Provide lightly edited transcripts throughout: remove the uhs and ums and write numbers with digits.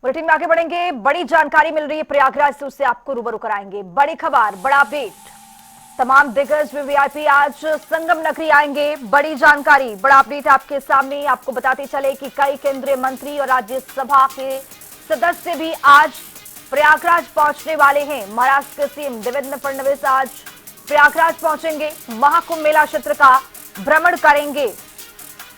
Bulletin में आगे बढ़ेंगे। बड़ी जानकारी मिल रही है प्रयागराज से, उससे आपको रूबरू कराएंगे। बड़ी खबर, बड़ा अपडेट। तमाम दिग्गज वीवीआईपी आज संगम नगरी आएंगे। बड़ी जानकारी, बड़ा अपडेट आपके सामने। आपको बताते चले कि कई केंद्रीय मंत्री और राज्यसभा के सदस्य भी आज प्रयागराज पहुंचने वाले हैं। महाराष्ट्र के सीएम देवेंद्र फडणवीस आज प्रयागराज पहुंचेंगे, महाकुंभ मेला क्षेत्र का भ्रमण करेंगे।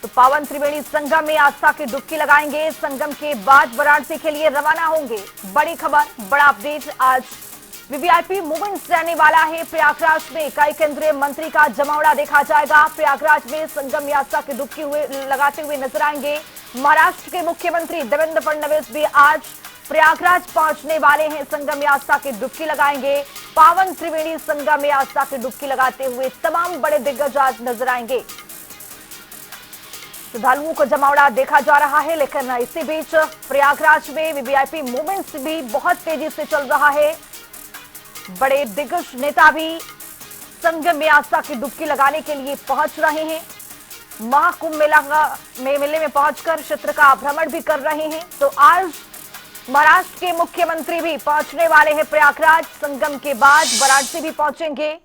तो पावन त्रिवेणी संगम में आस्था की डुबकी लगाएंगे। संगम के बाद वाराणसी के लिए रवाना होंगे। बड़ी खबर, बड़ा अपडेट। आज वीवीआईपी मूवमेंट रहने वाला है प्रयागराज में। कई केंद्रीय मंत्री का जमावड़ा देखा जाएगा। प्रयागराज में संगम में आस्था की डुबकी लगाते हुए नजर आएंगे। महाराष्ट्र के मुख्यमंत्री देवेंद्र फडणवीस भी आज प्रयागराज पहुंचने वाले हैं। संगम में आस्था की डुबकी लगाएंगे। पावन त्रिवेणी संगम में आस्था की डुबकी लगाते हुए तमाम बड़े दिग्गज आज नजर आएंगे। श्रद्धालुओं को जमावड़ा देखा जा रहा है, लेकिन इसी बीच प्रयागराज में वीवीआईपी मूवमेंट्स भी बहुत तेजी से चल रहा है। बड़े दिग्गज नेता भी संगम में आस्था की डुबकी लगाने के लिए पहुंच रहे हैं। महाकुंभ मेले में पहुंचकर क्षेत्र का भ्रमण भी कर रहे हैं। तो आज महाराष्ट्र के मुख्यमंत्री भी पहुंचने वाले हैं प्रयागराज। संगम के बाद वाराणसी भी पहुंचेंगे।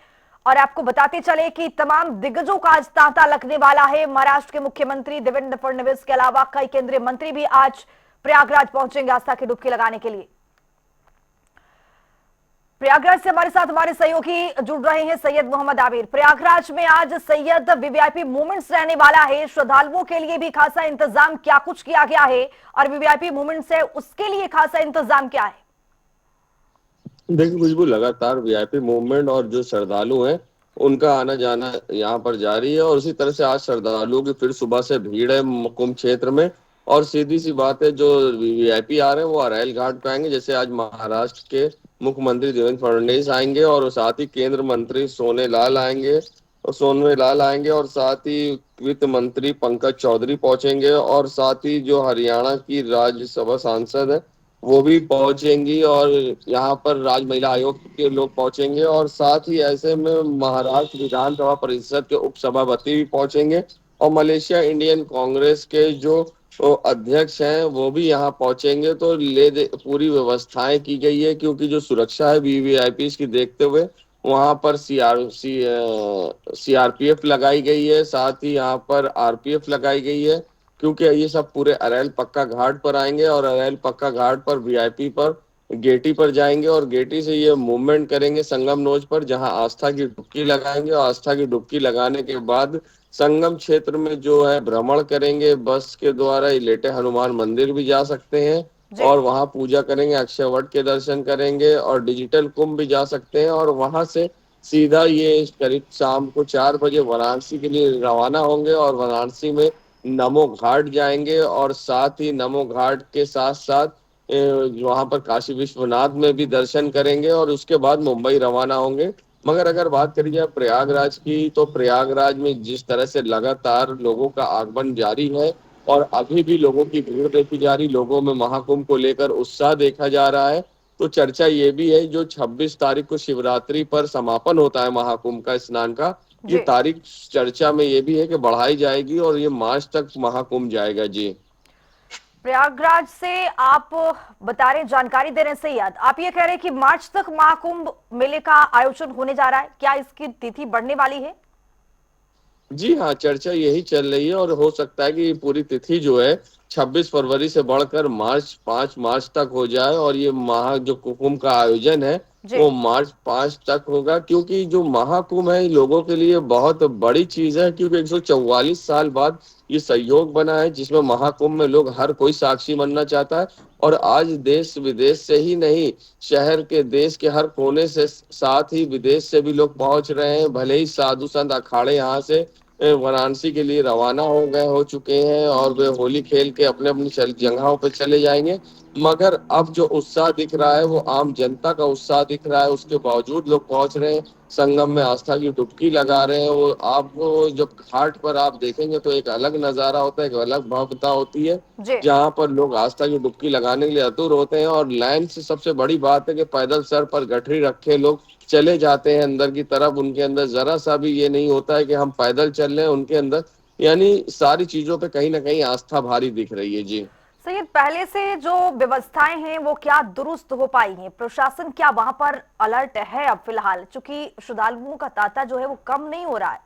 और आपको बताते चले कि तमाम दिग्गजों का आज तांता लगने वाला है। महाराष्ट्र के मुख्यमंत्री देवेंद्र फडणवीस के अलावा कई केंद्रीय मंत्री भी आज प्रयागराज पहुंचेंगे आस्था की डुबकी लगाने के लिए। प्रयागराज से हमारे साथ हमारे सहयोगी जुड़ रहे हैं, सैयद मोहम्मद आबिर। प्रयागराज में आज सैयद वीवीआईपी मूवमेंट्स रहने वाला है। श्रद्धालुओं के लिए भी खासा इंतजाम क्या कुछ किया गया है, और वीवीआईपी मूवमेंट्स है उसके लिए खासा इंतजाम क्या है? देखिए खुशबू, लगातार वीआईपी मूवमेंट और जो श्रद्धालु हैं उनका आना जाना यहाँ पर जारी है। और उसी तरह से आज श्रद्धालुओं की फिर सुबह से भीड़ है कुंभ क्षेत्र में। और सीधी सी बात है, जो वीआईपी आ रहे हैं वो अराइल घाट पे आएंगे। जैसे आज महाराष्ट्र के मुख्यमंत्री देवेंद्र फडणवीस आएंगे, और साथ ही केंद्र मंत्री सोने लाल आएंगे, और साथ ही वित्त मंत्री पंकज चौधरी पहुंचेंगे, और साथ ही जो हरियाणा की राज्यसभा सांसद है वो भी पहुंचेंगी, और यहाँ पर राज्य महिला आयोग के लोग पहुंचेंगे, और साथ ही ऐसे में महाराष्ट्र विधानसभा परिषद के उपसभापति भी पहुंचेंगे, और मलेशिया इंडियन कांग्रेस के जो अध्यक्ष हैं वो भी यहाँ पहुंचेंगे। तो पूरी व्यवस्थाएं की गई है, क्योंकि जो सुरक्षा है वीवीआईपी की देखते हुए वहां पर सीआरपीएफ लगाई गई है, साथ ही यहाँ पर आरपीएफ लगाई गई है, क्योंकि ये सब पूरे अरैल पक्का घाट पर आएंगे, और अरैल पक्का घाट पर वीआईपी पर गेटी पर जाएंगे, और गेटी से ये मूवमेंट करेंगे संगम नोज पर, जहां आस्था की डुबकी लगाएंगे। और आस्था की डुबकी लगाने के बाद संगम क्षेत्र में जो है भ्रमण करेंगे बस के द्वारा। लेटे हनुमान मंदिर भी जा सकते हैं, और वहां पूजा करेंगे, अक्षय वट के दर्शन करेंगे, और डिजिटल कुंभ भी जा सकते हैं। और वहां से सीधा ये करीब शाम को 4 बजे वाराणसी के लिए रवाना होंगे, और वाराणसी में नमो घाट जाएंगे, और साथ ही नमो घाट के साथ साथ वहां पर काशी विश्वनाथ में भी दर्शन करेंगे, और उसके बाद मुंबई रवाना होंगे। मगर अगर बात करी जाए प्रयागराज की, तो प्रयागराज में जिस तरह से लगातार लोगों का आगमन जारी है, और अभी भी लोगों की भीड़ देखी जा रही, लोगों में महाकुंभ को लेकर उत्साह देखा जा रहा है। तो चर्चा ये भी है, जो 26 तारीख को शिवरात्रि पर समापन होता है महाकुंभ का स्नान का, ये तारीख चर्चा में ये भी है कि बढ़ाई जाएगी, और ये मार्च तक महाकुंभ जाएगा। जी, प्रयागराज से आप बता रहे, जानकारी दे रहे हैं सैयद, आप ये कह रहे हैं कि मार्च तक महाकुंभ मेले का आयोजन होने जा रहा है, क्या इसकी तिथि बढ़ने वाली है? जी हाँ, चर्चा यही चल रही है, और हो सकता है कि पूरी तिथि जो है 26 फरवरी से बढ़कर 5 मार्च तक हो जाए, और ये जो कुंभ का आयोजन है वो मार्च 5 तक होगा। क्योंकि जो महाकुंभ है लोगों के लिए बहुत बड़ी चीज है, क्योंकि 144 साल बाद ये सहयोग बना है, जिसमें महाकुंभ में लोग हर कोई साक्षी बनना चाहता है। और आज देश विदेश से ही नहीं, शहर के देश के हर कोने से, साथ ही विदेश से भी लोग पहुंच रहे हैं। भले ही साधु संत अखाड़े यहाँ से वाराणसी के लिए रवाना हो चुके हैं, और वे होली खेल के अपने अपनी जगहों पे चले जाएंगे, मगर अब जो उत्साह दिख रहा है वो आम जनता का उत्साह दिख रहा है। उसके बावजूद लोग पहुंच रहे हैं, संगम में आस्था की डुबकी लगा रहे हैं। वो आपको जब घाट पर आप देखेंगे तो एक अलग नजारा होता है, एक अलग भव्यता होती है, जहाँ पर लोग आस्था की डुबकी लगाने के लिए आतुर होते हैं। और लाइन से सबसे बड़ी बात है कि पैदल सर पर गठरी रखे लोग चले जाते हैं अंदर की तरफ। उनके अंदर जरा सा भी ये नहीं होता है कि हम पैदल चल रहे हैं, उनके अंदर यानी सारी चीजों पे कहीं ना कहीं आस्था भारी दिख रही है। जी, सैयद, पहले से जो व्यवस्थाएं हैं वो क्या दुरुस्त हो पाई हैं? प्रशासन क्या वहां पर अलर्ट है अब फिलहाल? चूंकि श्रद्धालुओं का तांता जो है वो कम नहीं हो रहा है,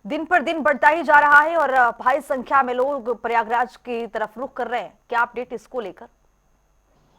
दिन पर दिन बढ़ता ही जा रहा है और भारी संख्या में लोग प्रयागराज की तरफ रुख कर रहे हैं। क्या अपडेट इसको लेकर?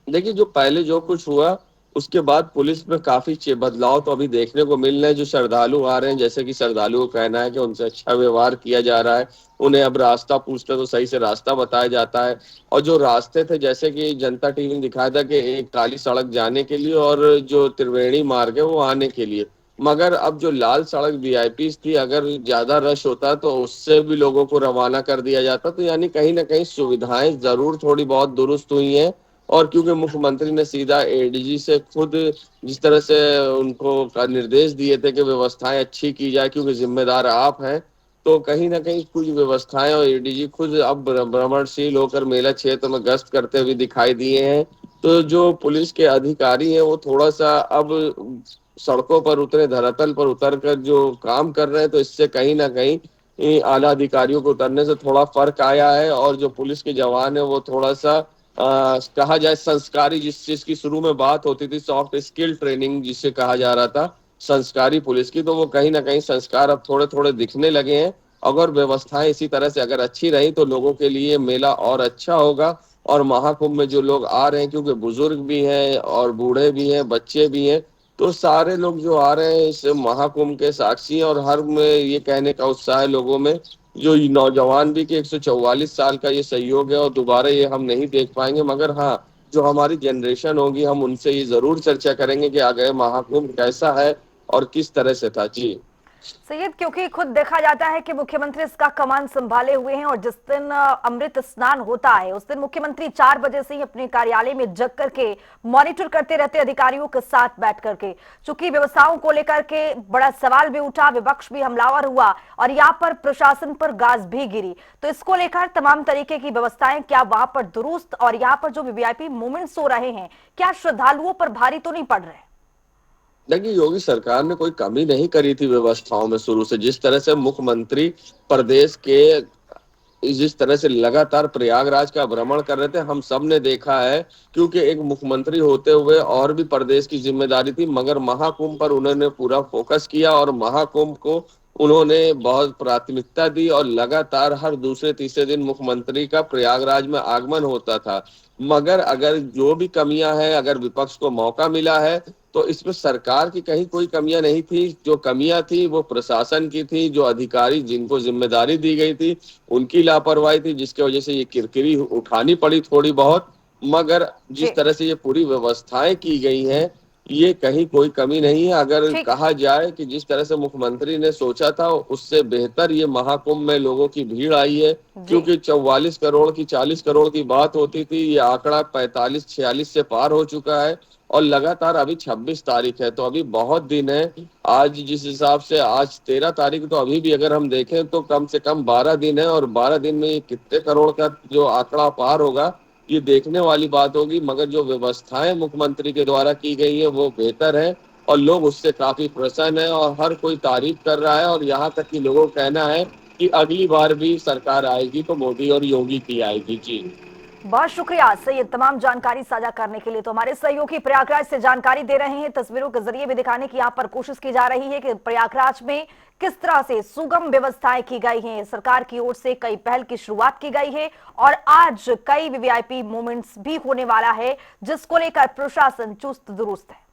देखिए, जो पहले जो कुछ हुआ उसके बाद पुलिस में काफी बदलाव तो अभी देखने को मिल रहे हैं। जो श्रद्धालु आ रहे हैं, जैसे कि श्रद्धालुओं का कहना है कि उनसे अच्छा व्यवहार किया जा रहा है, उन्हें अब रास्ता पूछते तो सही से रास्ता बताया जाता है। और जो रास्ते थे, जैसे कि जनता टीवी ने दिखाया था कि एक काली सड़क जाने के लिए और जो त्रिवेणी मार्ग है वो आने के लिए, मगर अब जो लाल सड़क वीआईपी थी, अगर ज्यादा रश होता तो उससे भी लोगों को रवाना कर दिया जाता। तो यानी कहीं ना कहीं सुविधाएं जरूर थोड़ी बहुत दुरुस्त हुई हैं। और क्योंकि मुख्यमंत्री ने सीधा एडीजी से खुद जिस तरह से उनको निर्देश दिए थे कि व्यवस्थाएं अच्छी की जाए, क्योंकि जिम्मेदार आप हैं, तो कहीं ना कहीं कुछ व्यवस्थाएं और एडीजी खुद अब भ्रमणशील होकर मेला क्षेत्र में गश्त करते हुए दिखाई दिए हैं। तो जो पुलिस के अधिकारी हैं वो थोड़ा सा अब सड़कों पर उतरे, धरातल पर उतर कर जो काम कर रहे हैं, तो इससे कहीं ना कहीं आला अधिकारियों को उतरने से थोड़ा फर्क आया है। और जो पुलिस के जवान है वो थोड़ा सा कहा जाए संस्कारी, जिस चीज की शुरू में बात होती थी, सॉफ्ट स्किल ट्रेनिंग जिसे कहा जा रहा था संस्कारी पुलिस की, तो वो कहीं ना कहीं संस्कार अब थोड़े थोड़े दिखने लगे हैं। अगर व्यवस्थाएं इसी तरह से अगर अच्छी रही तो लोगों के लिए मेला और अच्छा होगा। और महाकुंभ में जो लोग आ रहे हैं, क्योंकि बुजुर्ग भी हैं और बूढ़े भी हैं, बच्चे भी हैं, तो सारे लोग जो आ रहे हैं इस महाकुंभ के साक्षी हैं। और हर में ये कहने का उत्साह है लोगों में, जो नौजवान भी कि 144 साल का ये सहयोग है और दोबारा ये हम नहीं देख पाएंगे। मगर हाँ, जो हमारी जनरेशन होगी हम उनसे ये जरूर चर्चा करेंगे कि आगे महाकुंभ कैसा है और किस तरह से था। जी सैयद, क्योंकि खुद देखा जाता है कि मुख्यमंत्री इसका कमान संभाले हुए हैं और जिस दिन अमृत स्नान होता है उस दिन मुख्यमंत्री 4 बजे से ही अपने कार्यालय में जग करके मॉनिटर करते रहते अधिकारियों के साथ बैठ करके। चूंकि व्यवस्थाओं को लेकर के बड़ा सवाल भी उठा, विपक्ष भी हमलावर हुआ और यहाँ पर प्रशासन पर गाज भी गिरी, तो इसको लेकर तमाम तरीके की व्यवस्थाएं क्या वहां पर दुरुस्त, और यहाँ पर जो वीवीआईपी मूवमेंट्स हो रहे हैं क्या श्रद्धालुओं पर भारी तो नहीं पड़ रहे? देखिए, योगी सरकार ने कोई कमी नहीं करी थी व्यवस्थाओं में शुरू से। जिस तरह से मुख्यमंत्री प्रदेश के जिस तरह से लगातार प्रयागराज का भ्रमण कर रहे थे, हम सब ने देखा है, क्योंकि एक मुख्यमंत्री होते हुए और भी प्रदेश की जिम्मेदारी थी, मगर महाकुंभ पर उन्होंने पूरा फोकस किया और महाकुंभ को उन्होंने बहुत प्राथमिकता दी। और लगातार हर दूसरे तीसरे दिन मुख्यमंत्री का प्रयागराज में आगमन होता था। मगर अगर जो भी कमियां हैं, अगर विपक्ष को मौका मिला है तो इसमें सरकार की कहीं कोई कमियां नहीं थी। जो कमियां थी वो प्रशासन की थी, जो अधिकारी जिनको जिम्मेदारी दी गई थी उनकी लापरवाही थी, जिसकी वजह से ये किरकिरी उठानी पड़ी थोड़ी बहुत। मगर जी, जिस तरह से ये पूरी व्यवस्थाएं की गई हैं, ये कहीं कोई कमी नहीं है। अगर ठीक है। कहा जाए कि जिस तरह से मुख्यमंत्री ने सोचा था उससे बेहतर ये महाकुंभ में लोगों की भीड़ आई है। जी, क्योंकि 44 करोड़ की 40 करोड़ की बात होती थी, ये आंकड़ा 45-46 से पार हो चुका है। और लगातार अभी 26 तारीख है, तो अभी बहुत दिन है। आज जिस हिसाब से आज 13 तारीख, तो अभी भी अगर हम देखें तो कम से कम 12 दिन है। और 12 दिन में ये कितने करोड़ का जो आंकड़ा पार होगा, ये देखने वाली बात होगी। मगर जो व्यवस्थाएं मुख्यमंत्री के द्वारा की गई है वो बेहतर है और लोग उससे काफी प्रसन्न है और हर कोई तारीफ कर रहा है। और यहाँ तक कि लोगों का कहना है कि अगली बार भी सरकार आएगी तो मोदी और योगी की आएगी। जी बहुत शुक्रिया सैयद तमाम जानकारी साझा करने के लिए। तो हमारे सहयोगी प्रयागराज से जानकारी दे रहे हैं, तस्वीरों के जरिए भी दिखाने की यहाँ पर कोशिश की जा रही है कि प्रयागराज में किस तरह से सुगम व्यवस्थाएं की गई हैं। सरकार की ओर से कई पहल की शुरुआत की गई है और आज कई वीवीआईपी मूवमेंट्स भी होने वाला है जिसको लेकर प्रशासन चुस्त दुरुस्त है।